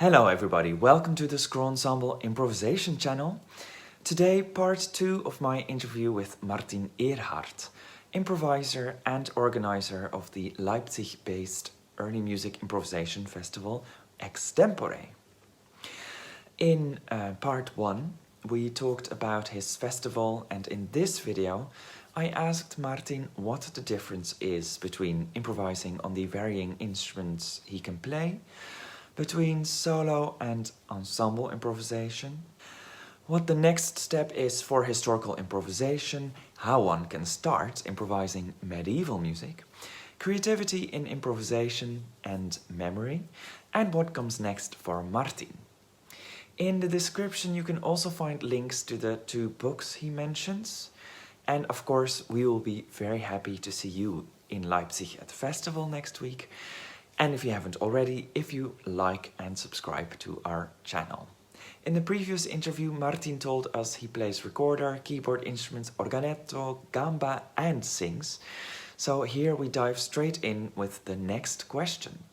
Hello everybody, welcome to the Scroll Ensemble Improvisation channel. Today, part 2 of my interview with Martin Erhardt, improviser and organizer of the Leipzig-based early music improvisation festival Extempore. In part 1, we talked about his festival, and in this video, I asked Martin what the difference is between improvising on the varying instruments he can play, between solo and ensemble improvisation, what the next step is for historical improvisation, how one can start improvising medieval music, creativity in improvisation and memory, and what comes next for Martin. In the description you can also find links to the 2 books he mentions, and of course we will be very happy to see you in Leipzig at the festival next week. And if you haven't already, if you like and subscribe to our channel. In the previous interview, Martin told us he plays recorder, keyboard instruments, organetto, gamba and sings. So here we dive straight in with the next question.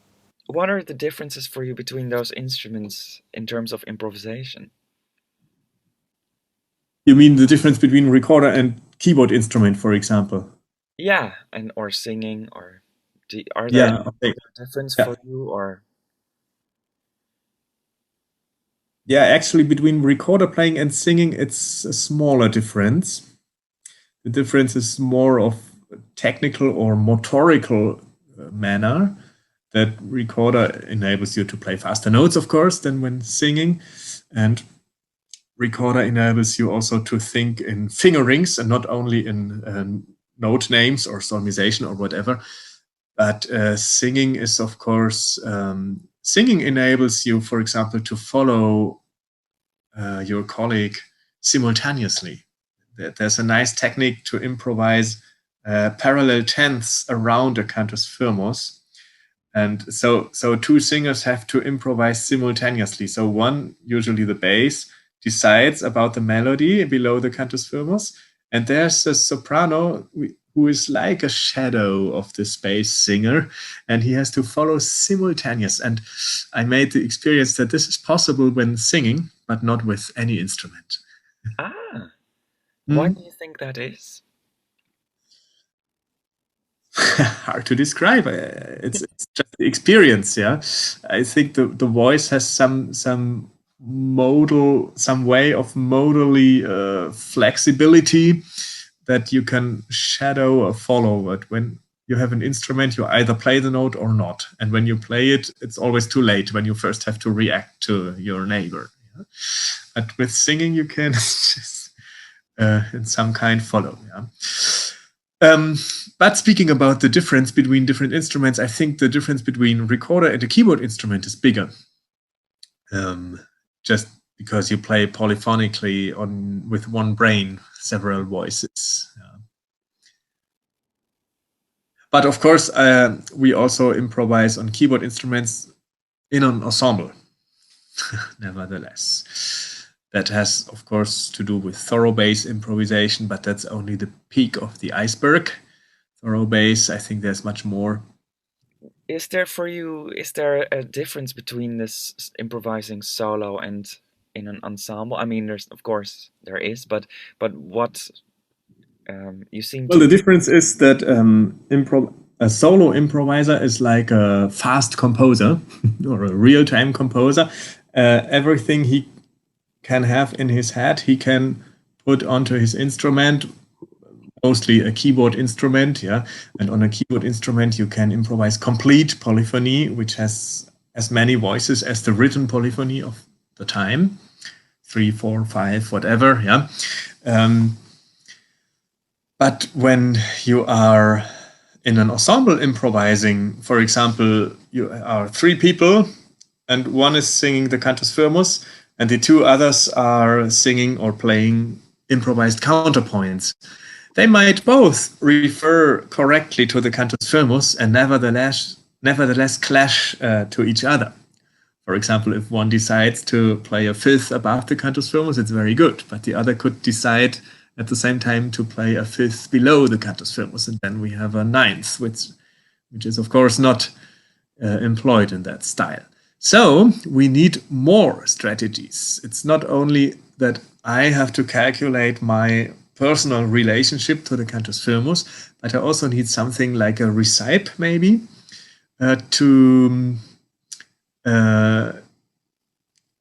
What are the differences for you between those instruments in terms of improvisation? You mean the difference between recorder and keyboard instrument, for example? Yeah, or singing, or are there Okay. difference Yeah. for you, or? Yeah, actually, between recorder playing and singing, it's a smaller difference. The difference is more of technical or motorical manner. That recorder enables you to play faster notes, of course, than when singing. And recorder enables you also to think in fingerings and not only in note names or solmization or whatever. But singing is, of course, singing enables you, for example, to follow your colleague simultaneously. There's a nice technique to improvise parallel tenths around a cantus firmus. And so 2 singers have to improvise simultaneously. So one, usually the bass, decides about the melody below the cantus firmus. And there's a soprano who is like a shadow of this bass singer, and he has to follow simultaneous. And I made the experience that this is possible when singing, but not with any instrument. Why do you think that is? Hard to describe. It's just the experience. Yeah, I think the voice has some way of modally flexibility that you can shadow or follow. But when you have an instrument, you either play the note or not. And when you play it, it's always too late when you first have to react to your neighbor. Yeah? But with singing, you can just in some kind follow. Yeah? But speaking about the difference between different instruments, I think the difference between recorder and a keyboard instrument is bigger. Just because you play polyphonically with one brain, several voices. But of course, we also improvise on keyboard instruments in an ensemble, nevertheless. That has, of course, to do with thorough bass improvisation, but that's only the peak of the iceberg. Thorough bass, I think there's much more. Is there a difference between this improvising solo and in an ensemble? I mean, there is, but what you seem to... Well, the difference is that a solo improviser is like a fast composer or a real-time composer. Everything he can have in his head, he can put onto his instrument, mostly a keyboard instrument, yeah. And on a keyboard instrument, you can improvise complete polyphony, which has as many voices as the written polyphony of the time, 3, 4, 5, whatever, yeah. But when you are in an ensemble improvising, for example, you are 3 people, and one is singing the cantus firmus, and the 2 others are singing or playing improvised counterpoints. They might both refer correctly to the cantus firmus and nevertheless clash to each other. For example, if one decides to play a 5th above the cantus firmus, it's very good, but the other could decide at the same time to play a 5th below the cantus firmus, and then we have a 9th, which is of course not employed in that style. So we need more strategies. It's not only that I have to calculate my personal relationship to the cantus firmus, but I also need something like a recipe, maybe, to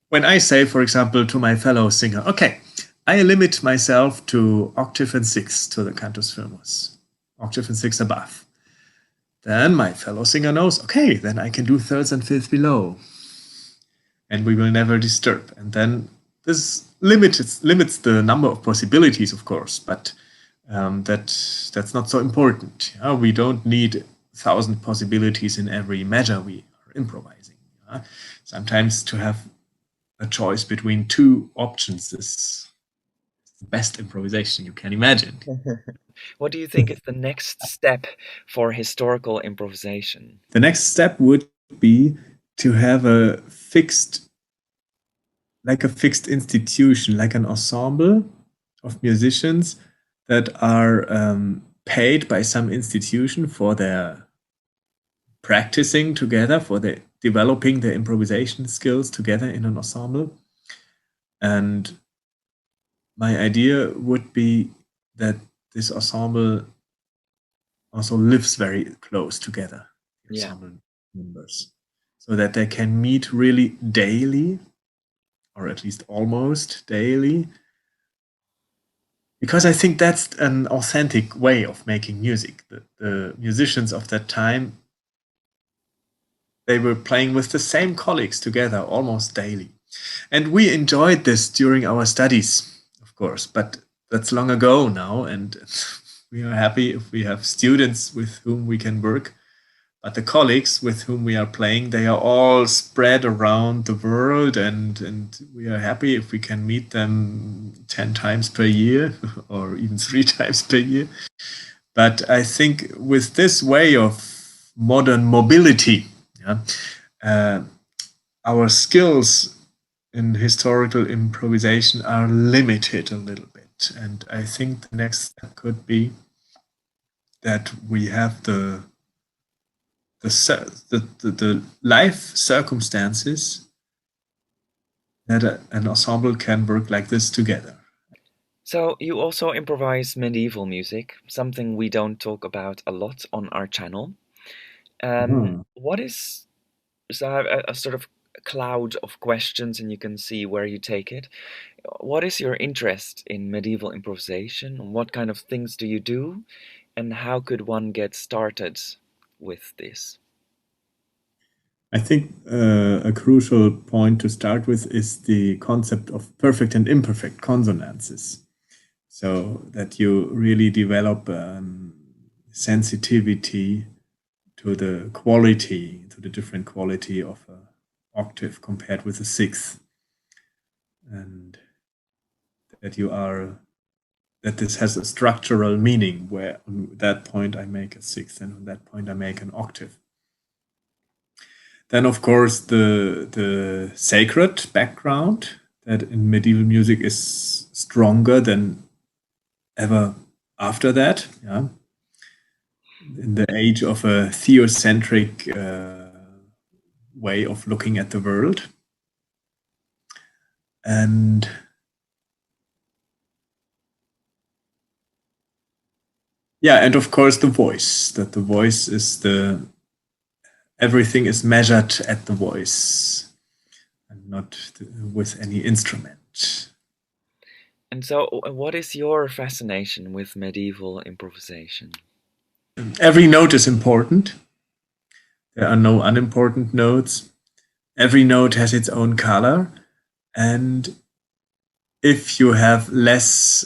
when I say, for example, to my fellow singer, okay, I limit myself to octave and sixth to the cantus firmus, octave and sixth above. Then my fellow singer knows, okay, then I can do thirds and fifths below, and we will never disturb. And then this limits the number of possibilities, of course, but that's not so important. We don't need 1,000 possibilities in every measure we are improvising. Sometimes to have a choice between two options is the best improvisation you can imagine. What do you think is the next step for historical improvisation? The next step would be to have a fixed institution, like an ensemble of musicians that are paid by some institution for their practicing together, for their developing their improvisation skills together in an ensemble. And my idea would be that this ensemble also lives very close together, ensemble members, so that they can meet really daily, or at least almost daily, because I think that's an authentic way of making music. The musicians of that time, they were playing with the same colleagues together almost daily. And we enjoyed this during our studies, of course, but that's long ago now, and we are happy if we have students with whom we can work. But the colleagues with whom we are playing, they are all spread around the world, and we are happy if we can meet them 10 times per year or even 3 times per year. But I think with this way of modern mobility, our skills in historical improvisation are limited a little bit. And I think the next step could be that we have the life circumstances that an ensemble can work like this together. So you also improvise medieval music, something we don't talk about a lot on our channel. What is, so I have a sort of cloud of questions and you can see where you take it. What is your interest in medieval improvisation? What kind of things do you do? And how could one get started with this? I think a crucial point to start with is the concept of perfect and imperfect consonances. So that you really develop sensitivity to the quality, to the different quality of an octave compared with a sixth. And that this has a structural meaning, where on that point I make a sixth and on that point I make an octave. Then, of course, the sacred background that in medieval music is stronger than ever after that. In the age of a theocentric way of looking at the world. And and of course the voice, that the voice is everything is measured at the voice and not with any instrument. And so what is your fascination with medieval improvisation? Every note is important. There are no unimportant notes. Every note has its own color. And if you have less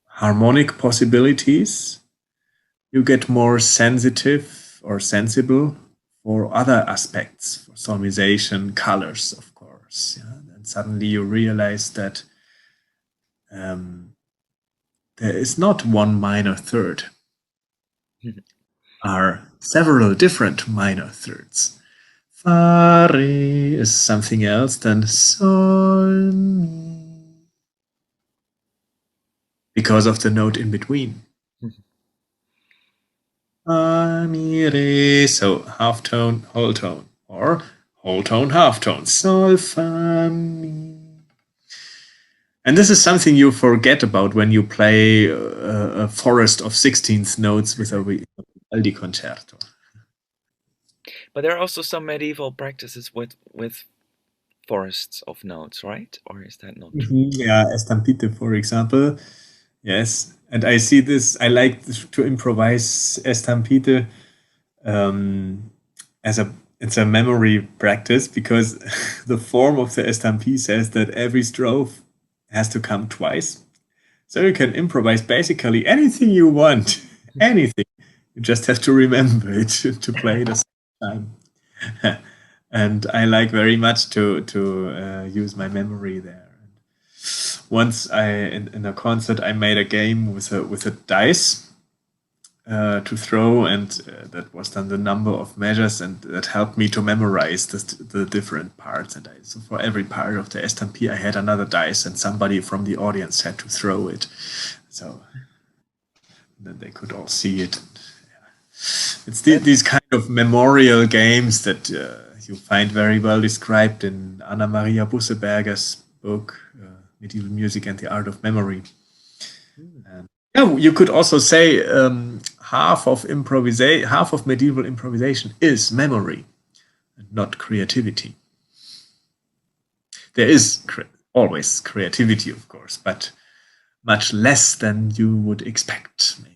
harmonic possibilities, you get more sensitive or sensible for other aspects, for solmization, colors, of course. And suddenly you realize that there is not one minor third. Are several different minor thirds. Fa, re is something else than sol, mi, because of the note in between. fa, mi, re. So half tone, whole tone, or whole tone, half tone. Sol, fa, mi. And this is something you forget about when you play a forest of 16th notes with a Vivaldi concerto. But there are also some medieval practices with forests of notes, right? Or is that not true? Yeah, estampite, for example. Yes, and I see this. I like to improvise estampite as a it's a memory practice because the form of the estampie says that every strophe has to come twice. So you can improvise basically anything you want, anything. You just have to remember it to play it a second time. And I like very much to use my memory there. Once in a concert I made a game with a dice to throw, and that was then the number of measures, and that helped me to memorize the different parts. And so for every part of the estampie, I had another dice, and somebody from the audience had to throw it, so then they could all see it. It's these kind of memorial games that you find very well described in Maria Busse Berger's book, Medieval Music and the Art of Memory. And yeah, you could also say half of medieval improvisation is memory and not creativity. There is always creativity, of course, but much less than you would expect, maybe.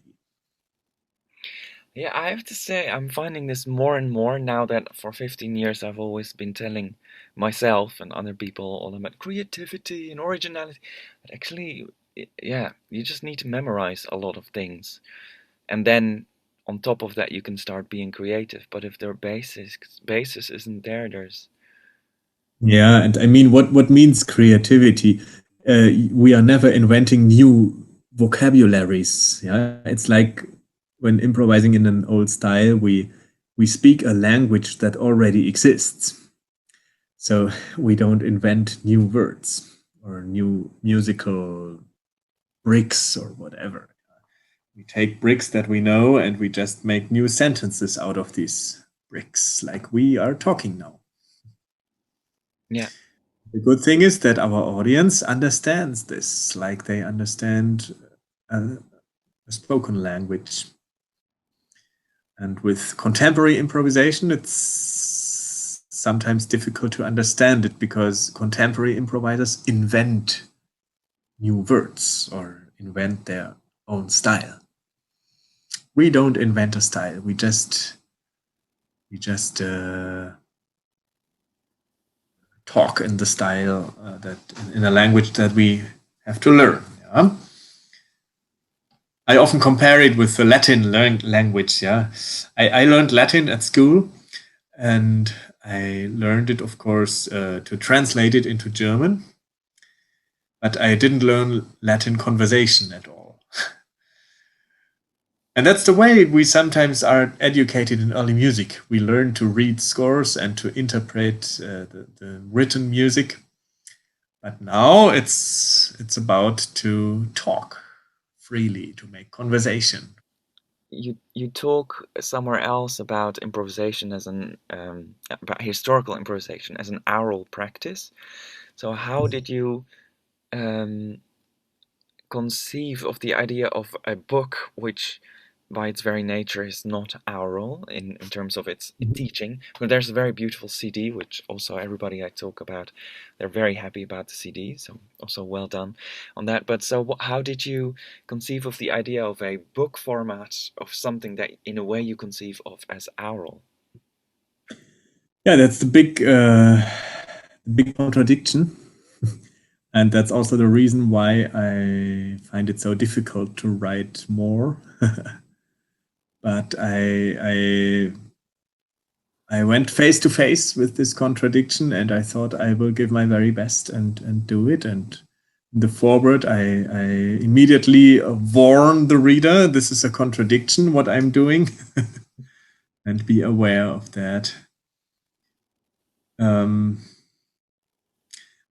Yeah, I have to say, I'm finding this more and more now that for 15 years I've always been telling myself and other people all about creativity and originality. But actually, yeah, you just need to memorize a lot of things. And then on top of that, you can start being creative. But if their basis isn't there, there's Yeah, and I mean, what means creativity? We are never inventing new vocabularies. Yeah, it's like when improvising in an old style, we speak a language that already exists. So we don't invent new words or new musical bricks or whatever. We take bricks that we know and we just make new sentences out of these bricks, like we are talking now. yeah. The good thing is that our audience understands this, like they understand a spoken language. And with contemporary improvisation, it's sometimes difficult to understand it because contemporary improvisers invent new words or invent their own style. We don't invent a style. We just talk in the style that in a language that we have to learn. Yeah? I often compare it with the Latin language. Yeah, I learned Latin at school, and I learned it, of course, to translate it into German. But I didn't learn Latin conversation at all. And that's the way we sometimes are educated in early music. We learn to read scores and to interpret the written music. But now it's about to talk freely, to make conversation. You talk somewhere else about improvisation as an about historical improvisation as an aural practice. So how did you um, conceive of the idea of a book which by its very nature is not aural in terms of its teaching? But there's a very beautiful CD which also everybody I talk about, they're very happy about the CD, so also well done on that. But so how did you conceive of the idea of a book format of something that in a way you conceive of as aural? Yeah, that's the big contradiction. And that's also the reason why I find it so difficult to write more. But I went face to face with this contradiction, and I thought I will give my very best and do it. And in the foreword, I immediately warn the reader this is a contradiction what I'm doing, and be aware of that.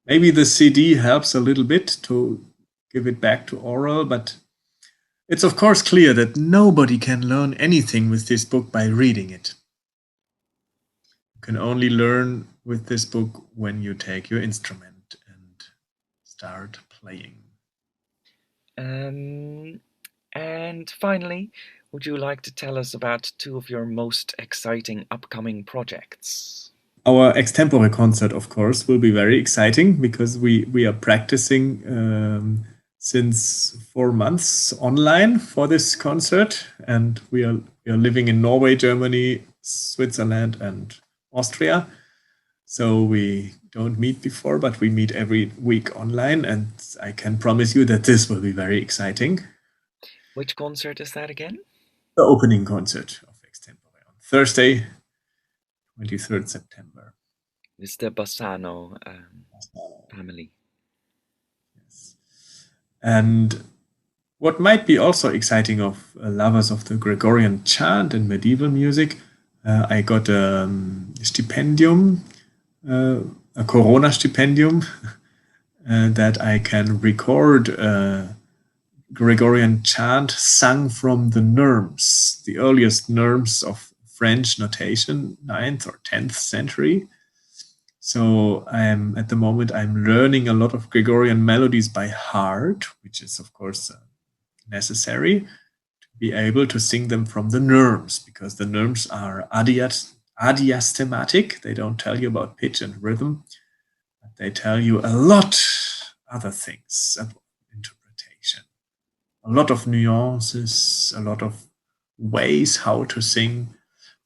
Maybe the CD helps a little bit to give it back to aural, but It's of course clear that nobody can learn anything with this book by reading it. You can only learn with this book when you take your instrument and start playing. And finally, would you like to tell us about two of your most exciting upcoming projects? Our extempore concert, of course, will be very exciting because we are practicing since 4 months online for this concert, and we are living in Norway, Germany, Switzerland, and Austria. So we don't meet before, but we meet every week online, and I can promise you that this will be very exciting. Which concert is that again? The opening concert of extempore on Thursday, 23rd September. It's the Bassano family. Yes. And what might be also exciting of lovers of the Gregorian chant and medieval music, I got a stipendium, a Corona stipendium, that I can record Gregorian chant sung from the norms, the earliest norms of French notation, 9th or 10th century. So at the moment I'm learning a lot of Gregorian melodies by heart, which is of course necessary to be able to sing them from the norms, because the norms are adiastematic. They don't tell you about pitch and rhythm, but they tell you a lot other things about interpretation, a lot of nuances, a lot of ways how to sing,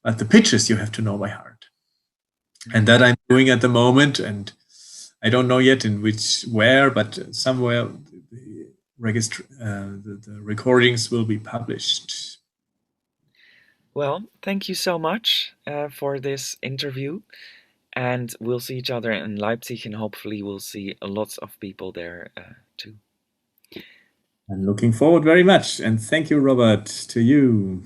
but the pitches you have to know by heart. And that I'm doing at the moment, and I don't know yet where, but somewhere the recordings will be published. Well, thank you so much for this interview, and we'll see each other in Leipzig, and hopefully we'll see lots of people there too. I'm looking forward very much, and thank you, Robert, to you.